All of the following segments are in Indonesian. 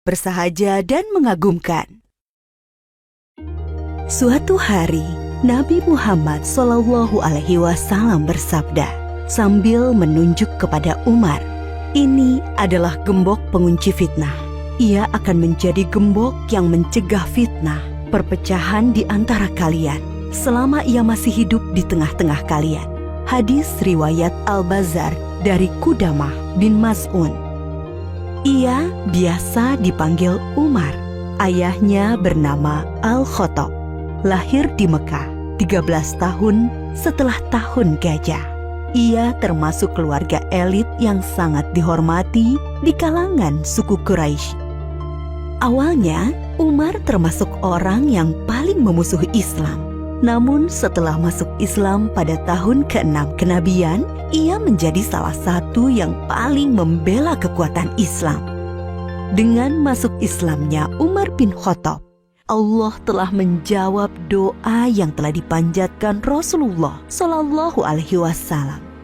bersahaja dan mengagumkan. Suatu hari, Nabi Muhammad SAW bersabda sambil menunjuk kepada Umar, "Ini adalah gembok pengunci fitnah. Ia akan menjadi gembok yang mencegah fitnah, perpecahan di antara kalian selama ia masih hidup di tengah-tengah kalian." Hadis riwayat Al-Bazzar dari Qudamah bin Mas'un. Ia biasa dipanggil Umar. Ayahnya bernama Al-Khattab. Lahir di Mekah 13 tahun setelah tahun gajah. Ia termasuk keluarga elit yang sangat dihormati di kalangan suku Quraisy. Awalnya, Umar termasuk orang yang paling memusuhi Islam. Namun setelah masuk Islam pada tahun ke-6 kenabian, ia menjadi salah satu yang paling membela kekuatan Islam. Dengan masuk Islamnya Umar bin Khattab, Allah telah menjawab doa yang telah dipanjatkan Rasulullah SAW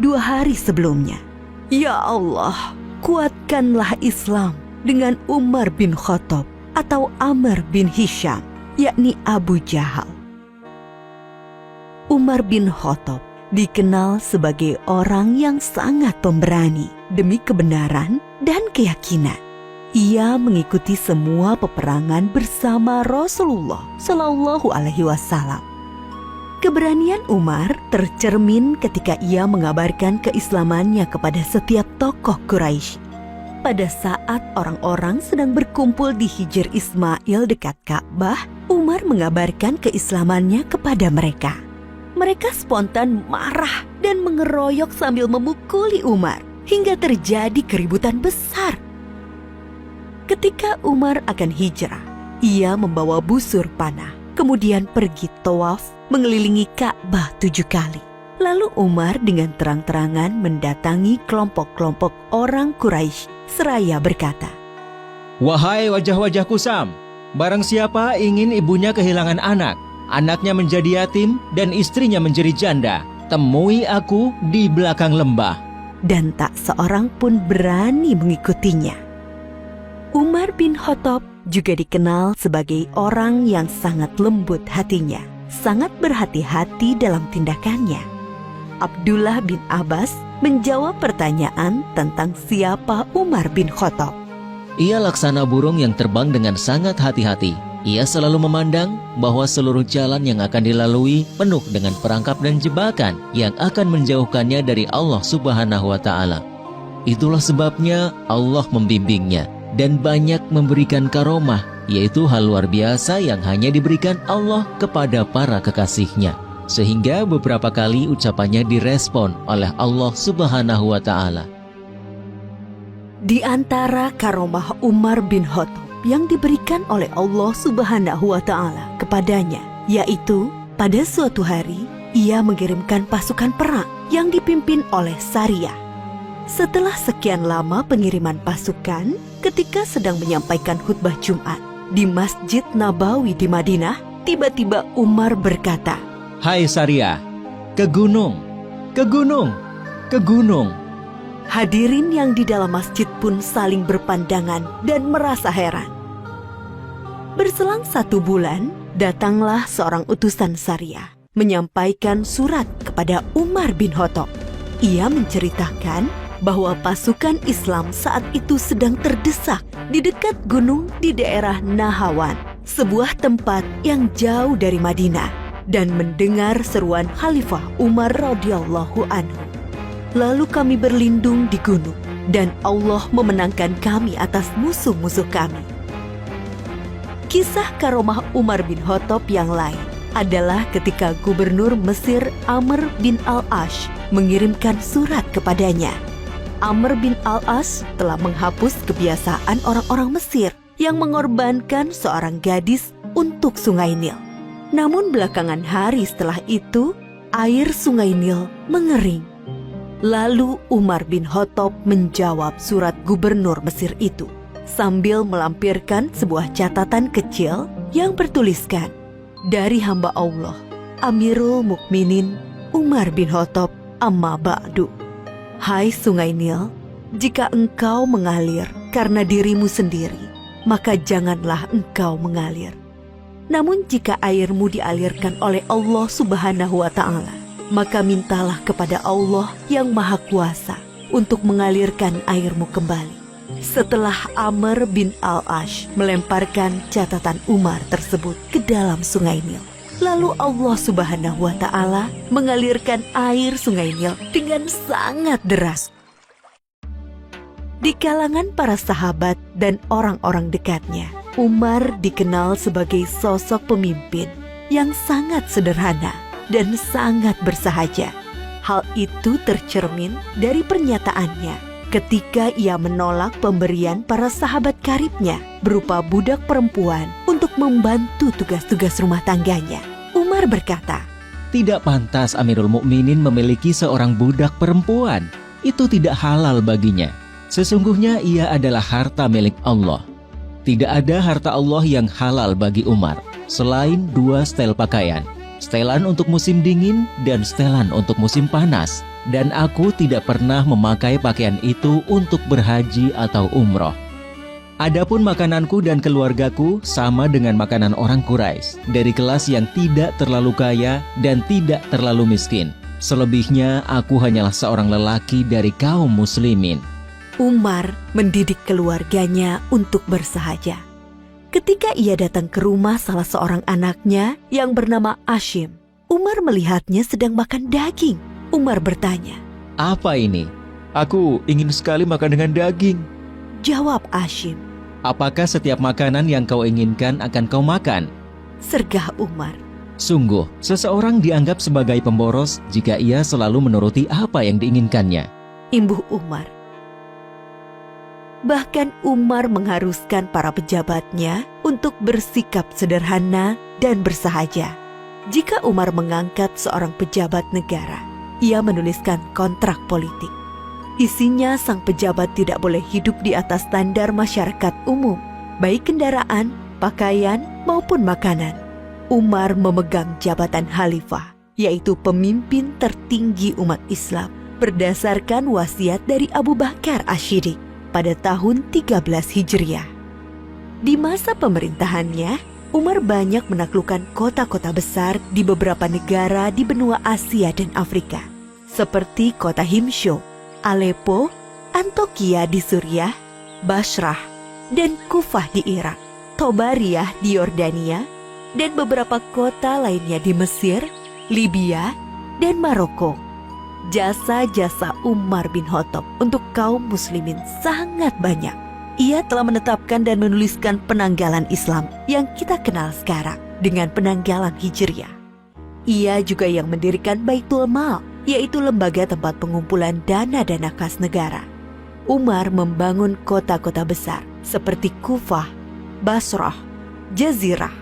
2 hari sebelumnya. Ya Allah, kuatkanlah Islam dengan Umar bin Khattab atau Amr bin Hisham, yakni Abu Jahal. Umar bin Khattab dikenal sebagai orang yang sangat pemberani demi kebenaran dan keyakinan. Ia mengikuti semua peperangan bersama Rasulullah SAW. Keberanian Umar tercermin ketika ia mengabarkan keislamannya kepada setiap tokoh Quraisy. Pada saat orang-orang sedang berkumpul di Hijr Ismail dekat Ka'bah, Umar mengabarkan keislamannya kepada mereka. Mereka spontan marah dan mengeroyok sambil memukuli Umar hingga terjadi keributan besar. Ketika Umar akan hijrah, ia membawa busur panah, kemudian pergi tawaf mengelilingi Ka'bah 7 kali. Lalu Umar dengan terang-terangan mendatangi kelompok-kelompok orang Quraisy seraya berkata, "Wahai wajah-wajah kusam, barang siapa ingin ibunya kehilangan anak, anaknya menjadi yatim, dan istrinya menjadi janda, temui aku di belakang lembah." Dan tak seorang pun berani mengikutinya. Umar bin Khattab juga dikenal sebagai orang yang sangat lembut hatinya, sangat berhati-hati dalam tindakannya. Abdullah bin Abbas menjawab pertanyaan tentang siapa Umar bin Khattab. Ia laksana burung yang terbang dengan sangat hati-hati. Ia selalu memandang bahwa seluruh jalan yang akan dilalui penuh dengan perangkap dan jebakan yang akan menjauhkannya dari Allah Subhanahu wa Ta'ala. Itulah sebabnya Allah membimbingnya dan banyak memberikan karomah, yaitu hal luar biasa yang hanya diberikan Allah kepada para kekasihnya. Sehingga beberapa kali ucapannya direspon oleh Allah Subhanahu wa Ta'ala. Di antara karomah Umar bin Khattab yang diberikan oleh Allah Subhanahu wa Ta'ala kepadanya, yaitu pada suatu hari ia mengirimkan pasukan perang yang dipimpin oleh Sariyah. Setelah sekian lama pengiriman pasukan, ketika sedang menyampaikan khutbah Jumat di Masjid Nabawi di Madinah, tiba-tiba Umar berkata, "Hai Sariyah, ke gunung, ke gunung, ke gunung." Hadirin yang di dalam masjid pun saling berpandangan dan merasa heran. Berselang 1 bulan, datanglah seorang utusan Sariyah menyampaikan surat kepada Umar bin Khattab. Ia menceritakan bahwa pasukan Islam saat itu sedang terdesak di dekat gunung di daerah Nahawan, sebuah tempat yang jauh dari Madinah, dan mendengar seruan Khalifah Umar radhiyallahu anhu. Lalu kami berlindung di gunung, dan Allah memenangkan kami atas musuh-musuh kami. Kisah karomah Umar bin Khattab yang lain adalah ketika Gubernur Mesir Amr bin Al-As mengirimkan surat kepadanya. Amr bin Al-As telah menghapus kebiasaan orang-orang Mesir yang mengorbankan seorang gadis untuk Sungai Nil. Namun belakangan hari setelah itu, air Sungai Nil mengering. Lalu Umar bin Khattab menjawab surat gubernur Mesir itu sambil melampirkan sebuah catatan kecil yang bertuliskan, "Dari hamba Allah, Amirul Mukminin Umar bin Khattab, amma ba'du. Hai Sungai Nil, jika engkau mengalir karena dirimu sendiri, maka janganlah engkau mengalir. Namun jika airmu dialirkan oleh Allah Subhanahu wa Ta'ala, maka mintalah kepada Allah yang Maha Kuasa untuk mengalirkan airmu kembali. Setelah Amr bin Al-Ash melemparkan catatan Umar tersebut ke dalam sungai Nil, lalu Allah Subhanahu wa Ta'ala mengalirkan air sungai Nil dengan sangat deras. Di kalangan para sahabat dan orang-orang dekatnya, Umar dikenal sebagai sosok pemimpin yang sangat sederhana dan sangat bersahaja. Hal itu tercermin dari pernyataannya ketika ia menolak pemberian para sahabat karibnya berupa budak perempuan untuk membantu tugas-tugas rumah tangganya. Umar berkata, Tidak pantas Amirul Mukminin memiliki seorang budak perempuan. Itu tidak halal baginya. Sesungguhnya ia adalah harta milik Allah. Tidak ada harta Allah yang halal bagi Umar selain 2 setel pakaian. Setelan untuk musim dingin dan setelan untuk musim panas. Dan aku tidak pernah memakai pakaian itu untuk berhaji atau umroh. Adapun makananku dan keluargaku sama dengan makanan orang Quraisy, dari kelas yang tidak terlalu kaya dan tidak terlalu miskin. Selebihnya aku hanyalah seorang lelaki dari kaum muslimin. Umar mendidik keluarganya untuk bersahaja. Ketika ia datang ke rumah salah seorang anaknya yang bernama Ashim, Umar melihatnya sedang makan daging. Umar bertanya, Apa ini? Aku ingin sekali makan dengan daging. Jawab Ashim, Apakah setiap makanan yang kau inginkan akan kau makan? Sergah Umar. Sungguh, seseorang dianggap sebagai pemboros jika ia selalu menuruti apa yang diinginkannya. Imbuh Umar. Bahkan Umar mengharuskan para pejabatnya untuk bersikap sederhana dan bersahaja. Jika Umar mengangkat seorang pejabat negara, ia menuliskan kontrak politik. Isinya sang pejabat tidak boleh hidup di atas standar masyarakat umum, baik kendaraan, pakaian, maupun makanan. Umar memegang jabatan khalifah, yaitu pemimpin tertinggi umat Islam, berdasarkan wasiat dari Abu Bakar Asy-Siddiq pada tahun 13 Hijriah. Di masa pemerintahannya, Umar banyak menaklukkan kota-kota besar di beberapa negara di benua Asia dan Afrika, seperti kota Himsho, Aleppo, Antokia di Suriah, Basrah, dan Kufah di Irak, Tobariyah di Yordania, dan beberapa kota lainnya di Mesir, Libya, dan Maroko. Jasa-jasa Umar bin Khattab untuk kaum muslimin sangat banyak. Ia telah menetapkan dan menuliskan penanggalan Islam yang kita kenal sekarang dengan penanggalan Hijriah. Ia juga yang mendirikan Baitul Mal, yaitu lembaga tempat pengumpulan dana-dana kas negara. Umar membangun kota-kota besar seperti Kufah, Basrah, Jazirah,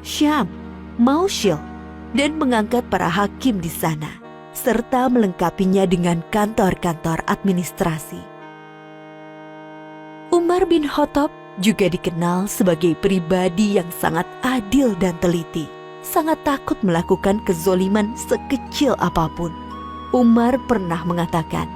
Syam, Mausil, dan mengangkat para hakim di sana, serta melengkapinya dengan kantor-kantor administrasi. Umar bin Khattab juga dikenal sebagai pribadi yang sangat adil dan teliti, sangat takut melakukan kezoliman sekecil apapun. Umar pernah mengatakan,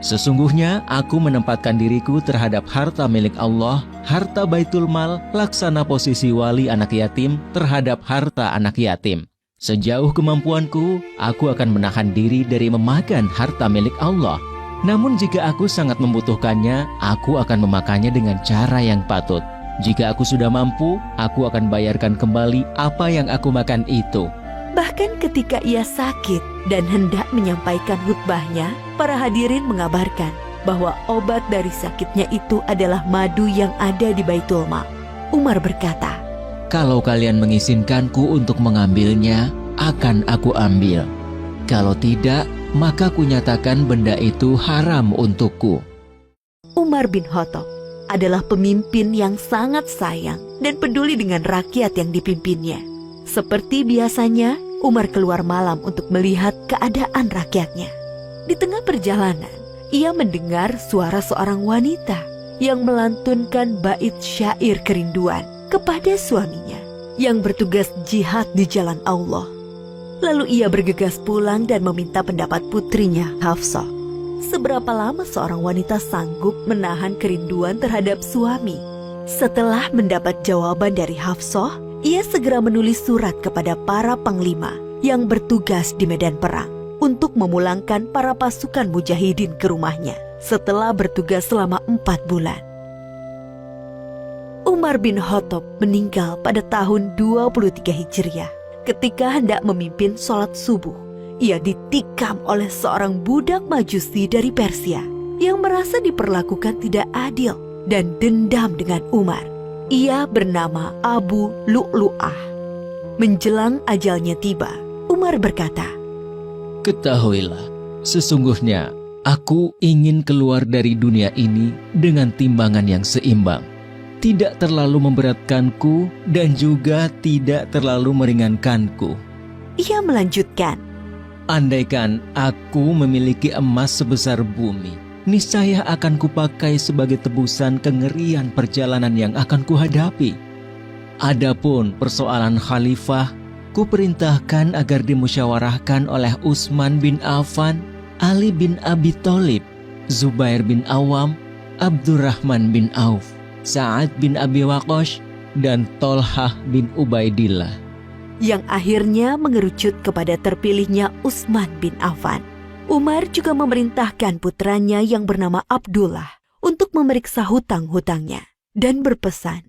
Sesungguhnya aku menempatkan diriku terhadap harta milik Allah, harta Baitul Mal, laksana posisi wali anak yatim terhadap harta anak yatim. Sejauh kemampuanku, aku akan menahan diri dari memakan harta milik Allah. Namun jika aku sangat membutuhkannya, aku akan memakannya dengan cara yang patut. Jika aku sudah mampu, aku akan bayarkan kembali apa yang aku makan itu. bahkan ketika ia sakit dan hendak menyampaikan khutbahnya, para hadirin mengabarkan bahwa obat dari sakitnya itu adalah madu yang ada di Baitul Mal. Umar berkata, Kalau kalian mengizinkanku untuk mengambilnya, akan aku ambil. Kalau tidak, maka kunyatakan benda itu haram untukku. Umar bin Khattab adalah pemimpin yang sangat sayang dan peduli dengan rakyat yang dipimpinnya. Seperti biasanya, Umar keluar malam untuk melihat keadaan rakyatnya. Di tengah perjalanan, ia mendengar suara seorang wanita yang melantunkan bait syair kerinduan kepada suaminya yang bertugas jihad di jalan Allah. Lalu ia bergegas pulang dan meminta pendapat putrinya, Hafsah. Seberapa lama seorang wanita sanggup menahan kerinduan terhadap suami? Setelah mendapat jawaban dari Hafsah, ia segera menulis surat kepada para panglima yang bertugas di medan perang untuk memulangkan para pasukan mujahidin ke rumahnya setelah bertugas selama 4 bulan. Umar bin Khattab meninggal pada tahun 23 Hijriah. Ketika hendak memimpin sholat subuh, ia ditikam oleh seorang budak Majusi dari Persia yang merasa diperlakukan tidak adil dan dendam dengan Umar. Ia bernama Abu Lu'lu'ah. Menjelang ajalnya tiba, Umar berkata, Ketahuilah, sesungguhnya aku ingin keluar dari dunia ini dengan timbangan yang seimbang. Tidak terlalu memberatkanku dan juga tidak terlalu meringankanku. Ia melanjutkan, Andaikan aku memiliki emas sebesar bumi, niscaya akan kupakai sebagai tebusan kengerian perjalanan yang akan kuhadapi. Adapun persoalan khalifah, kuperintahkan agar dimusyawarahkan oleh Utsman bin Affan, Ali bin Abi Thalib, Zubair bin Awam, Abdurrahman bin Auf, Sa'ad bin Abi Waqqas, dan Tolhah bin Ubaidillah. yang akhirnya mengerucut kepada terpilihnya Utsman bin Affan. Umar juga memerintahkan putranya yang bernama Abdullah untuk memeriksa hutang-hutangnya dan berpesan,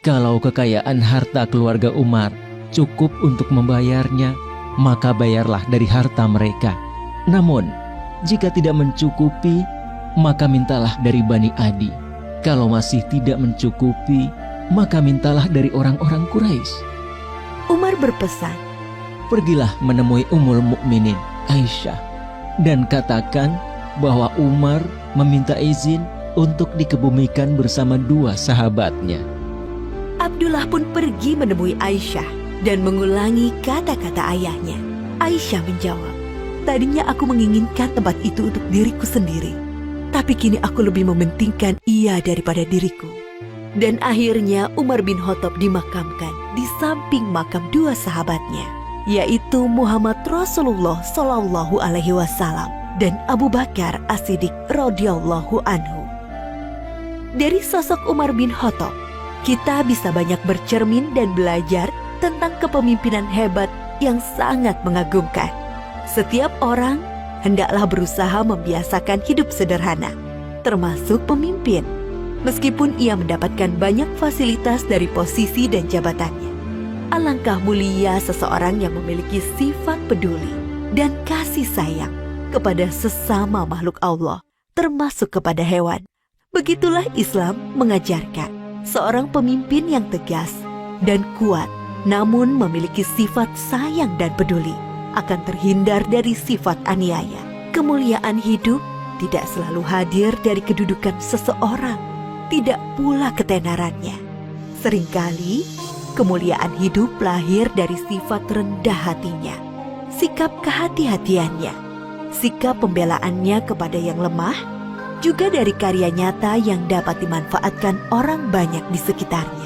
Kalau kekayaan harta keluarga Umar cukup untuk membayarnya, maka bayarlah dari harta mereka. Namun, jika tidak mencukupi, maka mintalah dari Bani Adi. Kalau masih tidak mencukupi, maka mintalah dari orang-orang Quraisy. Umar berpesan, Pergilah menemui Ummul Mukminin Aisyah dan katakan bahwa Umar meminta izin untuk dikebumikan bersama 2 sahabatnya. Abdullah pun pergi menemui Aisyah dan mengulangi kata-kata ayahnya. Aisyah menjawab, tadinya aku menginginkan tempat itu untuk diriku sendiri, tapi kini aku lebih mementingkan ia daripada diriku. Dan akhirnya Umar bin Khattab dimakamkan di samping makam 2 sahabatnya, yaitu Muhammad Rasulullah Shallallahu Alaihi Wasallam dan Abu Bakar As-Siddiq radhiyallahu anhu. Dari sosok Umar bin Khattab, kita bisa banyak bercermin dan belajar tentang kepemimpinan hebat yang sangat mengagumkan. Setiap orang hendaklah berusaha membiasakan hidup sederhana, termasuk pemimpin. Meskipun ia mendapatkan banyak fasilitas dari posisi dan jabatannya. Alangkah mulia seseorang yang memiliki sifat peduli dan kasih sayang kepada sesama makhluk Allah, termasuk kepada hewan. Begitulah Islam mengajarkan seorang pemimpin yang tegas dan kuat, namun memiliki sifat sayang dan peduli, akan terhindar dari sifat aniaya. Kemuliaan hidup tidak selalu hadir dari kedudukan seseorang, tidak pula ketenarannya. Seringkali, kemuliaan hidup lahir dari sifat rendah hatinya, sikap kehati-hatiannya, sikap pembelaannya kepada yang lemah, juga dari karya nyata yang dapat dimanfaatkan orang banyak di sekitarnya.